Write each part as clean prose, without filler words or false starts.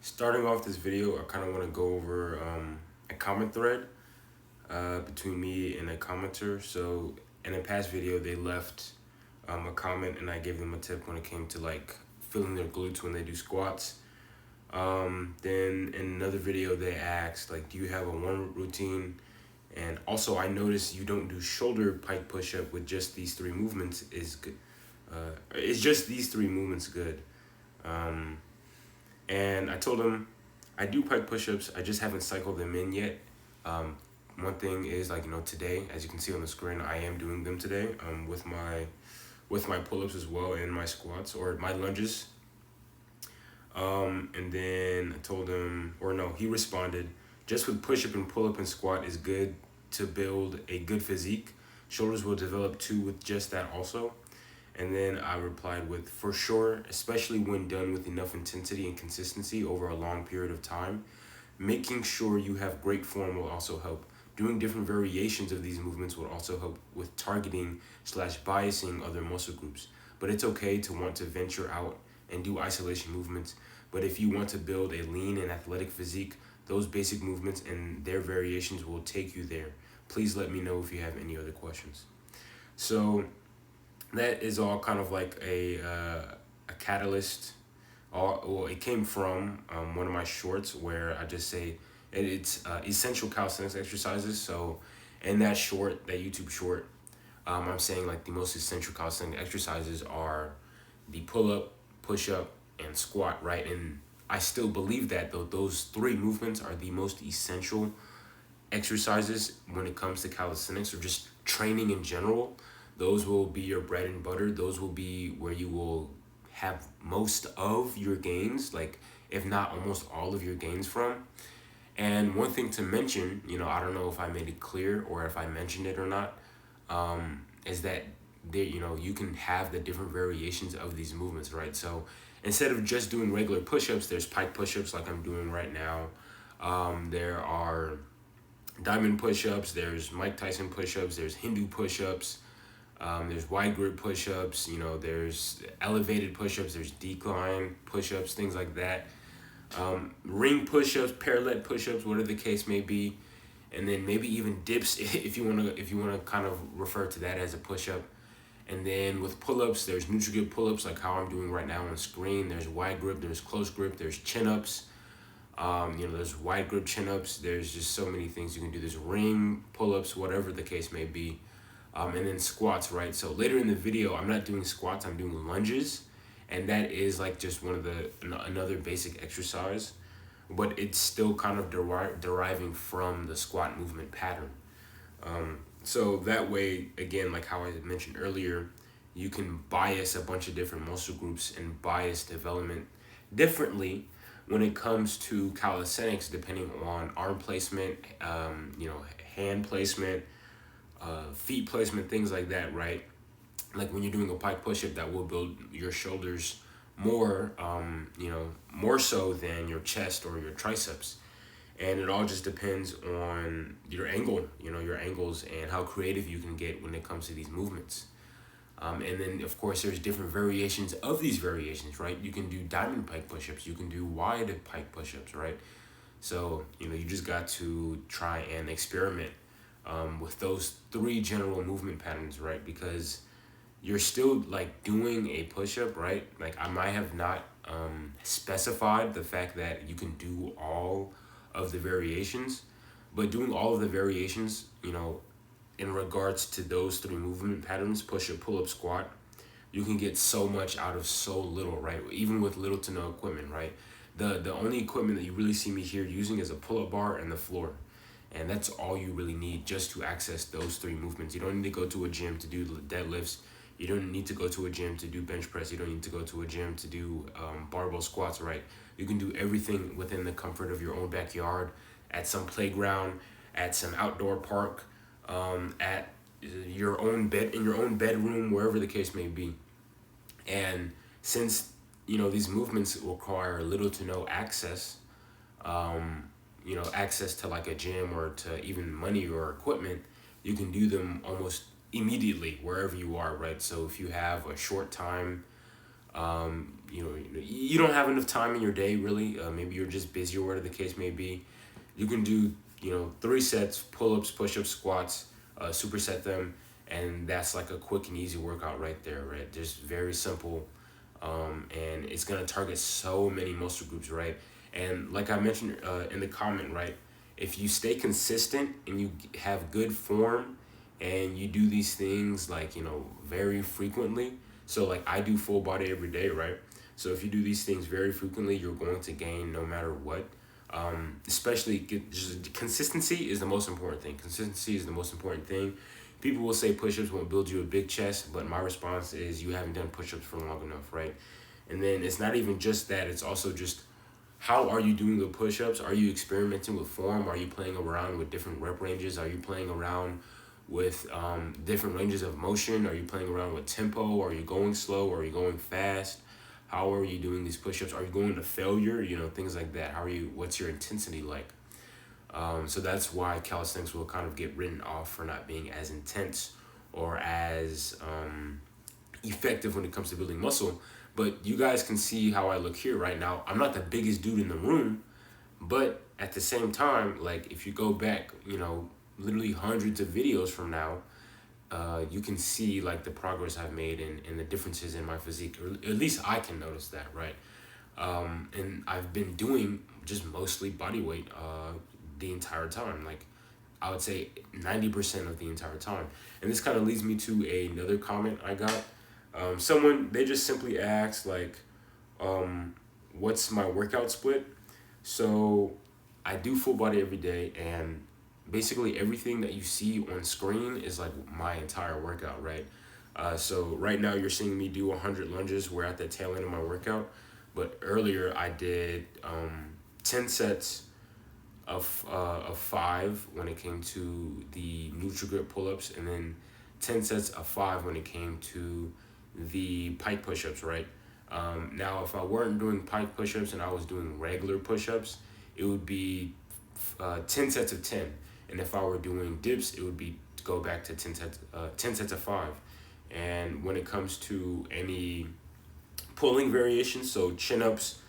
Starting off this video, I kind of want to go over a comment thread between me and a commenter. So in a past video, they left a comment and I gave them a tip when it came to like feeling their glutes when they do squats. Then in another video, they asked like, do you have a warm-up routine? And also, I noticed you don't do shoulder pike push-up with just these three movements. Is good. It's just these three movements good. Um, and I told him I do pike push-ups. I just haven't cycled them in yet. One thing is like today, as you can see on the screen, I am doing them today with my pull-ups as well and my squats or my lunges. And then I told him, or no, he responded, just with push-up and pull-up and squat is good to build a good physique. Shoulders will develop too with just that also. And then I replied with, for sure, especially when done with enough intensity and consistency over a long period of time. Making sure you have great form will also help. Doing different variations of these movements will also help with targeting / biasing other muscle groups. But it's okay to want to venture out and do isolation movements. But if you want to build a lean and athletic physique, those basic movements and their variations will take you there. Please let me know if you have any other questions. So that is all kind of like a catalyst. Well, it came from one of my shorts where I just say it's essential calisthenics exercises. So in that short, that YouTube short, I'm saying like the most essential calisthenics exercises are the pull-up, push-up, and squat, right? And I still believe that though those three movements are the most essential exercises when it comes to calisthenics or just training in general. Those will be your bread and butter. Those will be where you will have most of your gains, like if not almost all of your gains from. And one thing to mention, I don't know if I made it clear or if I mentioned it or not, is that you can have the different variations of these movements, right? So instead of just doing regular push-ups, there's pike push-ups like I'm doing right now. There are diamond push-ups, there's Mike Tyson push-ups, there's Hindu push-ups, there's wide grip push-ups, there's elevated push-ups, there's decline push-ups, things like that. Ring push-ups, parallel push-ups, whatever the case may be. And then maybe even dips if you wanna kind of refer to that as a push-up. And then with pull-ups, there's neutral grip pull-ups like how I'm doing right now on the screen. There's wide grip, there's close grip, there's chin-ups. There's wide grip chin-ups. There's just so many things you can do. There's ring pull-ups, whatever the case may be. And then squats, right? So later in the video, I'm not doing squats, I'm doing lunges. And that is like just another basic exercise, but it's still kind of deriving from the squat movement pattern. So that way, again, like how I mentioned earlier, you can bias a bunch of different muscle groups and bias development differently when it comes to calisthenics, depending on arm placement, hand placement, feet placement, things like that, right? Like when you're doing a pike push-up, that will build your shoulders more, more so than your chest or your triceps. And it all just depends on your angle, your angles and how creative you can get when it comes to these movements. And then, of course, there's different variations of these variations, right? You can do diamond pike push-ups. You can do wide pike push-ups, right? So, you just got to try and experiment with those three general movement patterns, right? Because you're still like doing a push-up, right? Like I might have not specified the fact that you can do all of the variations, but doing all of the variations, in regards to those three movement patterns, push-up, pull-up, squat, you can get so much out of so little, right? Even with little to no equipment, right? The only equipment that you really see me here using is a pull-up bar and the floor. And that's all you really need just to access those three movements. You don't need to go to a gym to do deadlifts. You don't need to go to a gym to do bench press. You don't need to go to a gym to do barbell squats, right? You can do everything within the comfort of your own backyard, at some playground, at some outdoor park, at your own bed, in your own bedroom, wherever the case may be. And since, these movements require little to no access, access to like a gym or to even money or equipment, you can do them almost immediately wherever you are, right? So if you have a short time you don't have enough time in your day really. Maybe you're just busy or whatever the case may be. You can do 3 sets, pull-ups, push-ups, squats, superset them, and that's like a quick and easy workout right there, right? Just very simple, and it's gonna target so many muscle groups, right? And like I mentioned in the comment, right? If you stay consistent and you have good form, and you do these things like very frequently, so like I do full body every day, right? So if you do these things very frequently, you're going to gain no matter what. Especially just consistency is the most important thing. Consistency is the most important thing. People will say push-ups won't build you a big chest, but my response is you haven't done push-ups for long enough, right? And then it's not even just that, it's also just how are you doing the push-ups? Are you experimenting with form? Are you playing around with different rep ranges? Are you playing around with different ranges of motion? Are you playing around with tempo? Are you going slow? Are you going fast? How are you doing these push-ups? Are you going to failure? Things like that. What's your intensity like? So that's why calisthenics will kind of get written off for not being as intense or as effective when it comes to building muscle. But you guys can see how I look here right now. I'm not the biggest dude in the room, but at the same time, like if you go back, literally hundreds of videos from now, you can see like the progress I've made and the differences in my physique, or at least I can notice that, right? And I've been doing just mostly body weight the entire time. Like I would say 90% of the entire time. And this kind of leads me to another comment I got. They just simply asked like, what's my workout split? So I do full body every day, and basically everything that you see on screen is like my entire workout, right? So right now you're seeing me do 100 lunges. We're at the tail end of my workout. But earlier I did 10 sets of 5 when it came to the Nutri-Grip pull-ups, and then 10 sets of 5 when it came to the pike push-ups, right? Now, if I weren't doing pike push-ups and I was doing regular push-ups, it would be 10 sets of 10. And if I were doing dips, it would be to go back to 10 sets of 5. And when it comes to any pulling variations, so chin-ups,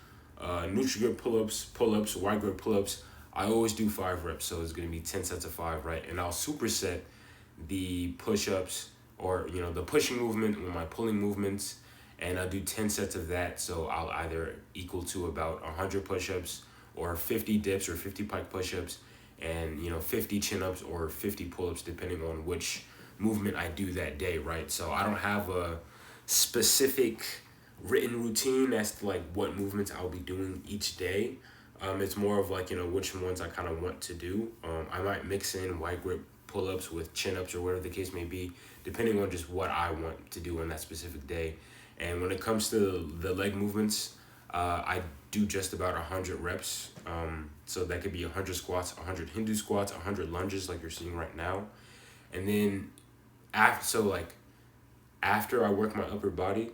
Nutri-Grip pull-ups, wide grip pull-ups, I always do 5 reps, so it's going to be 10 sets of 5, right? And I'll superset the push-ups or the pushing movement with my pulling movements, and I'll do 10 sets of that. So I'll either equal to about 100 push-ups or 50 dips or 50 pike push-ups, and 50 chin-ups or 50 pull-ups depending on which movement I do that day, right? So I don't have a specific written routine as to like what movements I'll be doing each day. It's more of like which ones I kind of want to do. I might mix in wide grip pull-ups with chin-ups or whatever the case may be, depending on just what I want to do on that specific day. And when it comes to the leg movements, I do just about 100 reps. So that could be 100 squats, 100 Hindu squats, 100 lunges like you're seeing right now. And then after I work my upper body,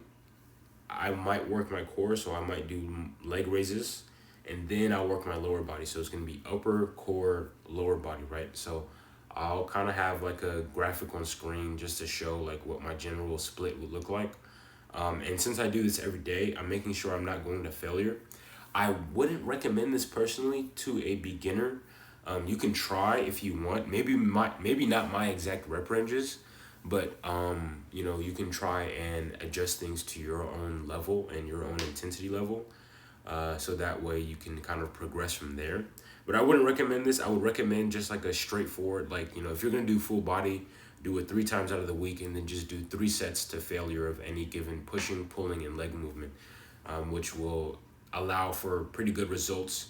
I might work my core, so I might do leg raises, and then I'll work my lower body. So it's going to be upper, core, lower body, right? So I'll kind of have like a graphic on screen just to show like what my general split would look like. And since I do this every day, I'm making sure I'm not going to failure. I wouldn't recommend this personally to a beginner. You can try if you want. Maybe not my exact rep ranges, but you can try and adjust things to your own level and your own intensity level. So that way you can kind of progress from there. But I wouldn't recommend this. I would recommend just like a straightforward, like, if you're going to do full body, do it 3 times out of the week, and then just do 3 sets to failure of any given pushing, pulling, and leg movement, which will allow for pretty good results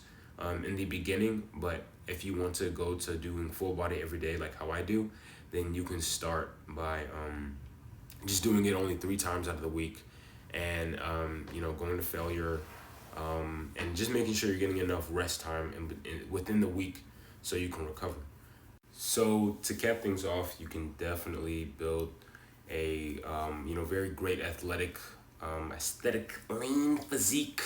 in the beginning. But if you want to go to doing full body every day like how I do, then you can start by just doing it only 3 times out of the week, and going to failure, and just making sure you're getting enough rest time within the week so you can recover. So to cap things off, you can definitely build a very great aesthetic lean physique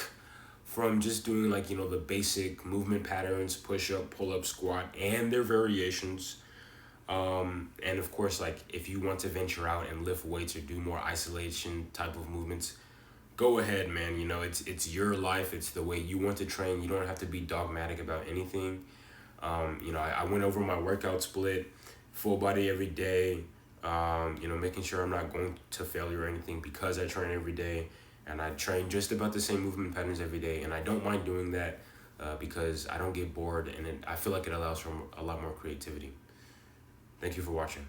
from just doing like the basic movement patterns, push up, pull up, squat, and their variations. And of course, like if you want to venture out and lift weights or do more isolation type of movements, go ahead, man. You know, it's your life. It's the way you want to train. You don't have to be dogmatic about anything. You know, I went over my workout split, full body every day. You know, making sure I'm not going to failure or anything because I train every day, and I train just about the same movement patterns every day, and I don't mind doing that because I don't get bored, and I feel like it allows for a lot more creativity. Thank you for watching.